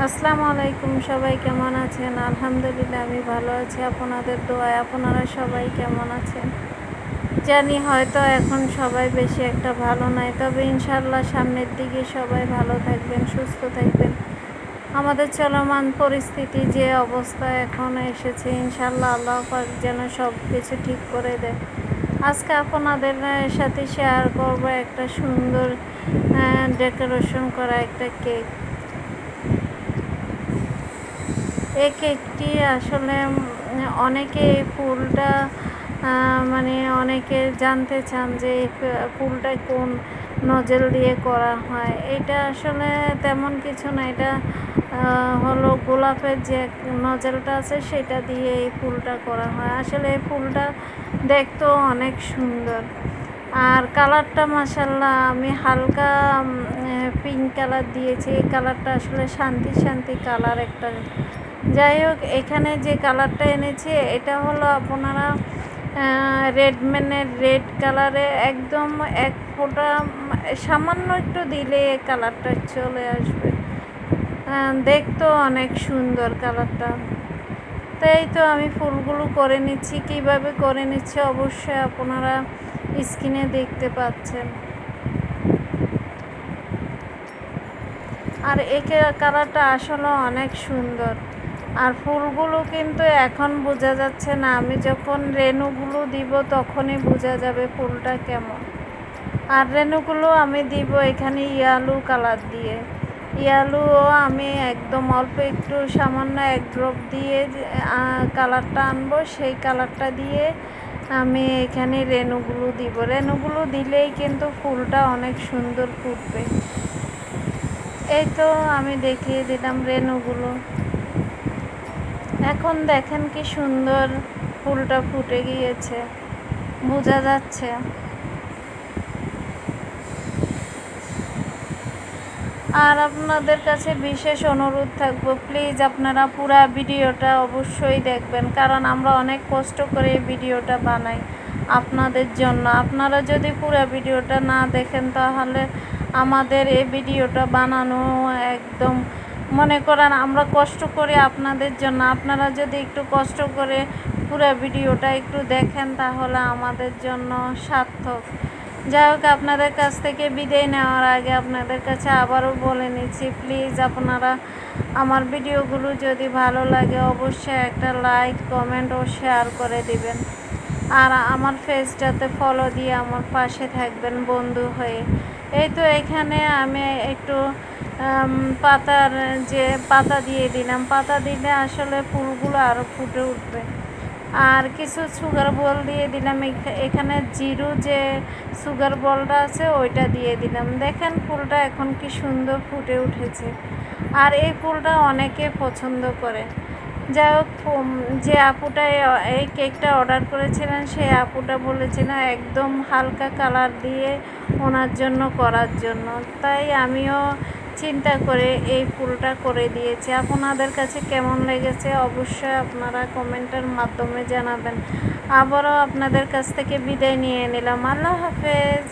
আসসালামু আলাইকুম, সবাই কেমন আছেন? আলহামদুলিল্লাহ আমি ভালো আছি, আপনাদের দোয়ায়। আপনারা সবাই কেমন আছেন? জানি হয়তো এখন সবাই বেশি একটা ভালো নাই, তবে ইনশাল্লাহ সামনের দিকে সবাই ভালো থাকবেন, সুস্থ থাকবেন। আমাদের চলমান পরিস্থিতি যে অবস্থা এখন এসেছে, ইনশাল্লাহ আল্লাহ পাক যেন সব কিছু ঠিক করে দেয়। আজকে আপনাদের সাথে শেয়ার করব একটা সুন্দর ডেকোরেশন করা একটা কেক। এই কেকটি আসলে অনেকে এই ফুলটা মানে অনেকে জানতে চান যে এই ফুলটা কোন নজল দিয়ে করা হয়। এটা আসলে তেমন কিছু না, এটা হলো গোলাপের যে নজলটা আছে সেটা দিয়ে এই ফুলটা করা হয়। আসলে এই ফুলটা দেখতেও অনেক সুন্দর, আর কালারটা মাশাল্লাহ আমি হালকা পিঙ্ক কালার দিয়েছি। এই কালারটা আসলে শান্তি শান্তি কালার একটা। যাই হোক, এখানে যে কালারটা এনেছি এটা হলো আপনারা রেডম্যানের রেড কালারে একদম এক ফোঁটা সামান্য একটু দিলে কালারটা চলে আসবে। দেখতেও অনেক সুন্দর কালারটা। তাই তো আমি ফুলগুলো করে নিচ্ছি। কিভাবে করে নিচ্ছি অবশ্যই আপনারা স্ক্রিনে দেখতে পাচ্ছেন। আর এই কালারটা আসলে অনেক সুন্দর। আর ফুলগুলো কিন্তু এখন বোঝা যাচ্ছে না, আমি যখন রেণুগুলো দিব তখনই বোঝা যাবে ফুলটা কেমন। আর রেণুগুলো আমি দিব এখানে ইয়ালো কালার দিয়ে। ইয়ালুও আমি একদম অল্প একটু সামান্য এক ড্রপ দিয়ে কালারটা আনবো, সেই কালারটা দিয়ে আমি এখানে রেণুগুলো দিব। রেণুগুলো দিলেই কিন্তু ফুলটা অনেক সুন্দর ফুটবে। এই তো আমি দেখিয়ে দিলাম রেণুগুলো। এখন দেখেন কি সুন্দর ফুলটা ফুটে গিয়েছে, বোঝা যাচ্ছে। আর আপনাদের কাছে বিশেষ অনুরোধ থাকবো, প্লিজ আপনারা পুরা ভিডিওটা অবশ্যই দেখবেন, কারণ আমরা অনেক কষ্ট করে এই ভিডিওটা বানাই আপনাদের জন্য। আপনারা যদি পুরা ভিডিওটা না দেখেন তাহলে আমাদের এই ভিডিওটা বানানো একদম, মনে করেন আমরা কষ্ট করি আপনাদের জন্য। আপনারা যদি একটু কষ্ট করে পুরা ভিডিওটা একটু দেখেন তাহলে আমাদের জন্য সার্থক। যাই হোক, আপনাদের কাছ থেকে বিদায় নেওয়ার আগে আপনাদের কাছে আবারও বলে নিচ্ছি, প্লিজ আপনারা আমার ভিডিওগুলো যদি ভালো লাগে অবশ্যই একটা লাইক, কমেন্ট ও শেয়ার করে দিবেন। আর আমার পেজটাতে ফলো দিয়ে আমার পাশে থাকবেন বন্ধু হয়ে। এই তো এখানে আমি একটু পাতার যে পাতা দিয়ে দিলাম, পাতা দিলে আসলে ফুলগুলো আরও ফুটে উঠবে। আর কিছু সুগার বল দিয়ে দিলাম, এখানে জিরো যে সুগার বলটা আছে ওইটা দিয়ে দিলাম। দেখেন ফুলটা এখন কি সুন্দর ফুটে উঠেছে। আর এই ফুলটা অনেকে পছন্দ করে। যাই হোক, যে আপুটা এই কেকটা অর্ডার করেছিলেন সেই আপুটা বলেছিলেন একদম হালকা কালার দিয়ে ওনার জন্য করার জন্য, তাই আমিও চিন্তা করে এই ফুলটা করে দিয়েছি। আপনাদের কাছে কেমন লেগেছে অবশ্যই আপনারা কমেন্টের মাধ্যমে জানাবেন। আবারও আপনাদের কাছ থেকে বিদায় নিয়ে নিলাম। আল্লাহ হাফেজ।